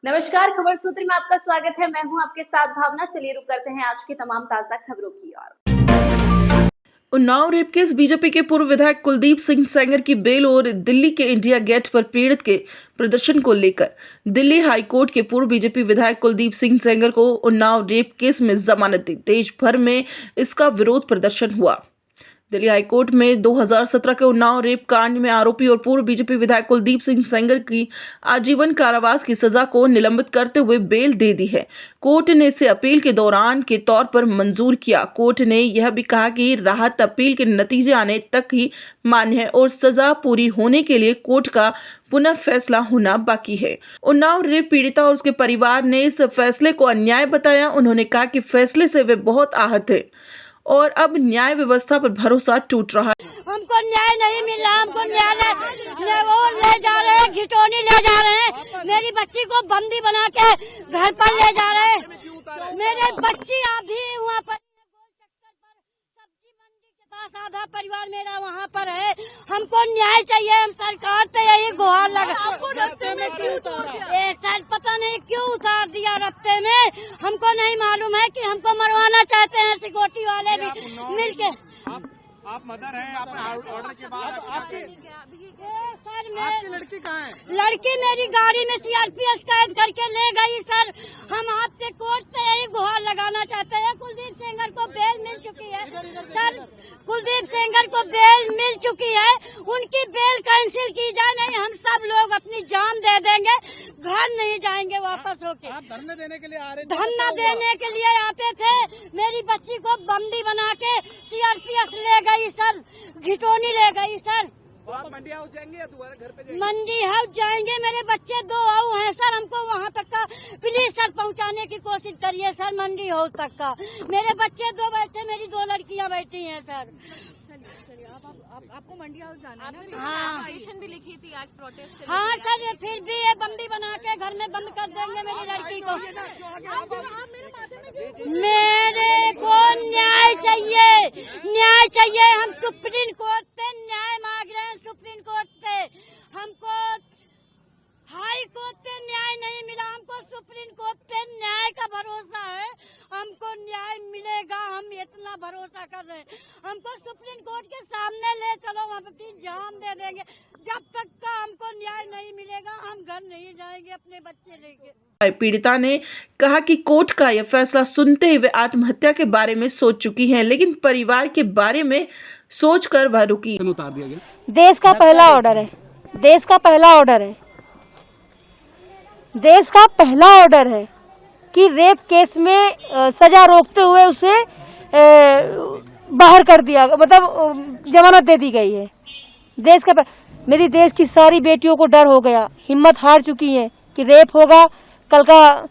नमस्कार, खबर सूत्र में आपका स्वागत है। मैं हूं आपके साथ भावना। चलिए रुक करते हैं आज की तमाम ताजा खबरों की ओर। उन्नाव रेप केस बीजेपी के पूर्व विधायक कुलदीप सिंह सेंगर की बेल और दिल्ली के इंडिया गेट पर पीड़ित के प्रदर्शन को लेकर दिल्ली हाई कोर्ट के पूर्व बीजेपी विधायक कुलदीप सिंह सेंगर को उन्नाव रेप केस में जमानत दी। देश भर में इसका विरोध प्रदर्शन हुआ। दिल्ली हाईकोर्ट में 2017 के उन्नाव रेप कांड में आरोपी और पूर्व बीजेपी विधायक कुलदीप सिंह सेंगर की आजीवन कारावास की सजा को निलंबित करते हुए बेल दे दी है। कोर्ट ने इसे अपील के दौरान के तौर पर मंजूर किया। कोर्ट ने यह भी कहा कि राहत अपील के नतीजे आने तक ही मान्य है और सजा पूरी होने के लिए कोर्ट का पुनः फैसला होना बाकी है। उन्नाव रेप पीड़िता और उसके परिवार ने इस फैसले को अन्याय बताया। उन्होंने कहा कि फैसले से वे बहुत आहत है और अब न्याय व्यवस्था पर भरोसा टूट रहा है। हमको न्याय नहीं मिल रहा, हमको न्याय वो ले जा रहे हैं, घिटौनी ले जा रहे हैं, मेरी बच्ची को बंदी बना के घर पर ले जा रहे हैं। मेरे बच्ची अभी वहाँ पर सब्जी मंडी के पास आधा परिवार मेरा वहाँ पर है। हमको न्याय चाहिए। हम सरकार से यही गुहार लगा। आपको रास्ते में क्यों उतारा? सर पता नहीं क्यों उतार दिया रास्ते में, हमको नहीं मालूम है कि हमको मरवाना चाहते हैं सिक्योरिटी वाले भी मिलके। आप मदर हैं, आपने ऑर्डर के बाद सर आपकी लड़की कहाँ है? लड़की मेरी गाड़ी में सीआरपीएफ कैद करके ले गई। सर हम आपसे कोर्ट से यही गुहार लगाना चाहते हैं। कुलदीप सेंगर को बेल मिल चुकी है। सर कुलदीप सेंगर को बेल मिल चुकी है, उनकी बेल कैंसिल की जाए। नहीं हम सब लोग अपनी जान दे देंगे, घर नहीं जाएंगे वापस होके। आप धरने देने के लिए आ रहे थे? धरना देने के लिए आते थे। मेरी बच्ची को बंदी बना के सीआरपीएफ ले गई सर, घिटौनी ले गई सर। आप मंडी हाउस जाएंगे या दोबारा घर पे जाएंगे? मंडी हाउस जाएंगे। मेरे बच्चे 2 आऊ हैं सर, हमको वहाँ तक का प्लीज सर पहुँचाने की कोशिश करिए सर, मंडी हाउस तक का। मेरे बच्चे 2 बैठे, मेरी 2 लड़कियाँ बैठी हैं सर। चलिए आपको मंडी हाउस जाना है ना? हाँ पिटीशन भी लिखी थी आज प्रोटेस्ट। हाँ सर, फिर भी ये बंदी बना के घर में बंद कर देंगे मेरी लड़की को। मेरे को न्याय चाहिए, न्याय चाहिए। हम सुप्रीम कोर्ट से न्याय मांग रहे हैं। सुप्रीम कोर्ट से हमको हाई कोर्ट से न्याय नहीं मिला, हमको सुप्रीम कोर्ट से न्याय का भरोसा है। हमको न्याय मिलेगा, हम इतना भरोसा कर रहे हैं। हमको सुप्रीम कोर्ट के सामने ले चलो, हम अपनी जान दे देंगे। जब तक का हमको न्याय नहीं मिलेगा हम घर नहीं जाएंगे अपने बच्चे लेके। पीड़िता ने कहा कि कोर्ट का यह फैसला सुनते ही वे आत्महत्या के बारे में सोच चुकी हैं, लेकिन परिवार के बारे में सोचकर वह रुकी। उतार दिया गया। देश का पहला ऑर्डर है, देश का पहला ऑर्डर है, देश का पहला ऑर्डर है कि रेप केस में सजा रोकते हुए उसे बाहर कर दिया, मतलब जमानत दे दी गई है। देश का मेरी देश की सारी बेटियों को डर हो गया, हिम्मत हार चुकी हैं कि रेप होगा, कल का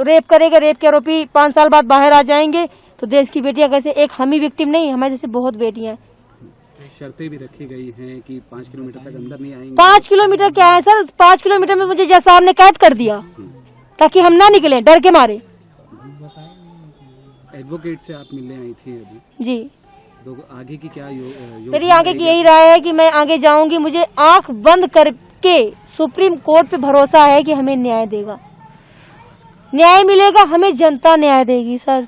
रेप करेगा, रेप के आरोपी 5 साल बाद बाहर आ जाएंगे। तो देश की बेटियां कैसे, एक हम ही विक्टिम नहीं, हमारे जैसे बहुत बेटियां हैं। शर्तें भी रखी गई हैं कि 5 किलोमीटर तक अंदर नहीं आएंगे। 5 किलोमीटर क्या है सर, 5 किलोमीटर में मुझे जज साहब ने कैद कर दिया ताकि हम ना निकलें डर के मारे। एडवोकेट से आप मिलने आई थी अभी जी, तो आगे की क्या मेरी आगे की यही राय है कि मैं आगे जाऊंगी। मुझे आंख बंद करके सुप्रीम कोर्ट पे भरोसा है कि हमें न्याय देगा, न्याय मिलेगा, हमें जनता न्याय देगी सर।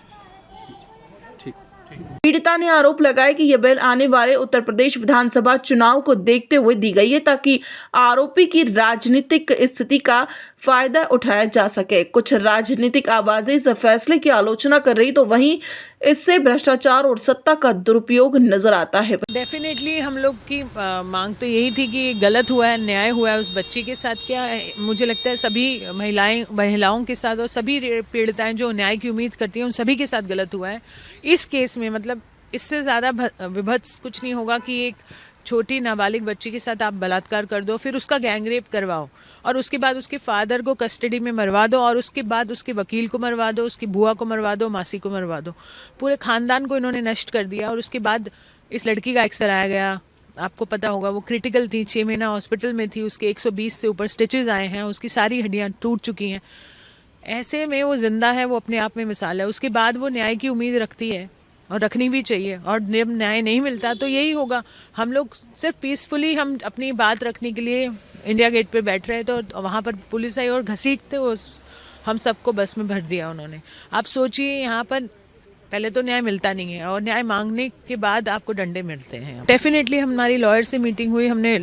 पीड़िता ने आरोप लगाया कि यह बेल आने वाले उत्तर प्रदेश विधानसभा चुनाव को देखते हुए दी गई है ताकि आरोपी की राजनीतिक स्थिति का फायदा उठाया जा सके। कुछ राजनीतिक आवाजें इस फैसले की आलोचना कर रही तो वहीं इससे भ्रष्टाचार और सत्ता का दुरुपयोग नजर आता है। डेफिनेटली हम लोग की मांग तो यही थी कि गलत हुआ है, न्याय हुआ है उस बच्ची के साथ। क्या मुझे लगता है सभी महिलाओं के साथ और सभी पीड़िताएं जो न्याय की उम्मीद करती हैं उन सभी के साथ गलत हुआ है इस केस में। मतलब इससे ज़्यादा विभत्स कुछ नहीं होगा कि एक छोटी नाबालिग बच्ची के साथ आप बलात्कार कर दो, फिर उसका गैंगरेप करवाओ और उसके बाद उसके फादर को कस्टडी में मरवा दो और उसके बाद उसके वकील को मरवा दो, उसकी बुआ को मरवा दो, मासी को मरवा दो। पूरे ख़ानदान को इन्होंने नष्ट कर दिया। और उसके बाद इस लड़की का एक्स कराया गया, आपको पता होगा वो क्रिटिकल थी, 6 महीना हॉस्पिटल में थी, उसके 120 से ऊपर स्टिचेज़ आए हैं, उसकी सारी हड्डियाँ टूट चुकी हैं। ऐसे में वो ज़िंदा है, वो अपने आप में मिसाल है। उसके बाद वो न्याय की उम्मीद रखती है और रखनी भी चाहिए। और जब न्याय नहीं मिलता तो यही होगा। हम लोग सिर्फ पीसफुली हम अपनी बात रखने के लिए इंडिया गेट पे बैठ रहे थे और वहाँ पर पुलिस आई और घसीटते हम सबको बस में भर दिया उन्होंने। आप सोचिए, यहाँ पर पहले तो न्याय मिलता नहीं है और न्याय मांगने के बाद आपको डंडे मिलते हैं। डेफिनेटली हमारी लॉयर से मीटिंग हुई, हमने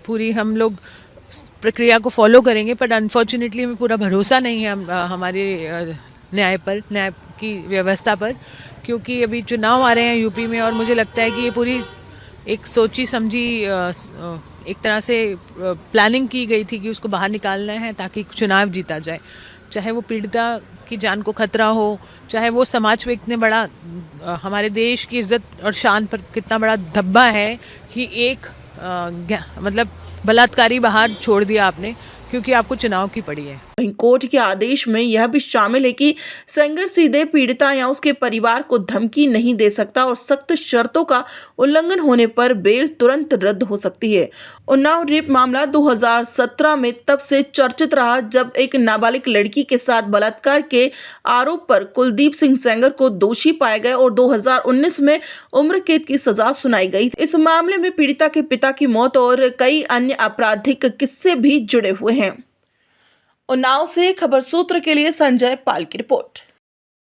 पूरी हम लोग प्रक्रिया को फॉलो करेंगे, पर अनफॉर्चुनेटली हमें पूरा भरोसा नहीं है हमारे न्याय की व्यवस्था पर, क्योंकि अभी चुनाव आ रहे हैं यूपी में और मुझे लगता है कि ये पूरी एक सोची समझी एक तरह से प्लानिंग की गई थी कि उसको बाहर निकालना है ताकि चुनाव जीता जाए। चाहे वो पीड़िता की जान को खतरा हो, चाहे वो समाज में इतने बड़ा हमारे देश की इज्जत और शान पर कितना बड़ा धब्बा है कि एक मतलब बलात्कारी बाहर छोड़ दिया आपने क्योंकि आपको चुनाव की पड़ी है। वहीं कोर्ट के आदेश में यह भी शामिल है कि सेंगर सीधे पीड़िता या उसके परिवार को धमकी नहीं दे सकता और सख्त शर्तों का उल्लंघन होने पर बेल तुरंत रद्द हो सकती है। उन्नाव रेप मामला 2017 में तब से चर्चित रहा जब एक नाबालिग लड़की के साथ बलात्कार के आरोप पर कुलदीप सिंह सेंगर को दोषी पाया गया और 2019 में उम्र कैद की सजा सुनाई गई। इस मामले में पीड़िता के पिता की मौत और कई अन्य आपराधिक किस्से भी जुड़े हुए हैं। उन्नाव से खबर सूत्र के लिए संजय पाल की रिपोर्ट।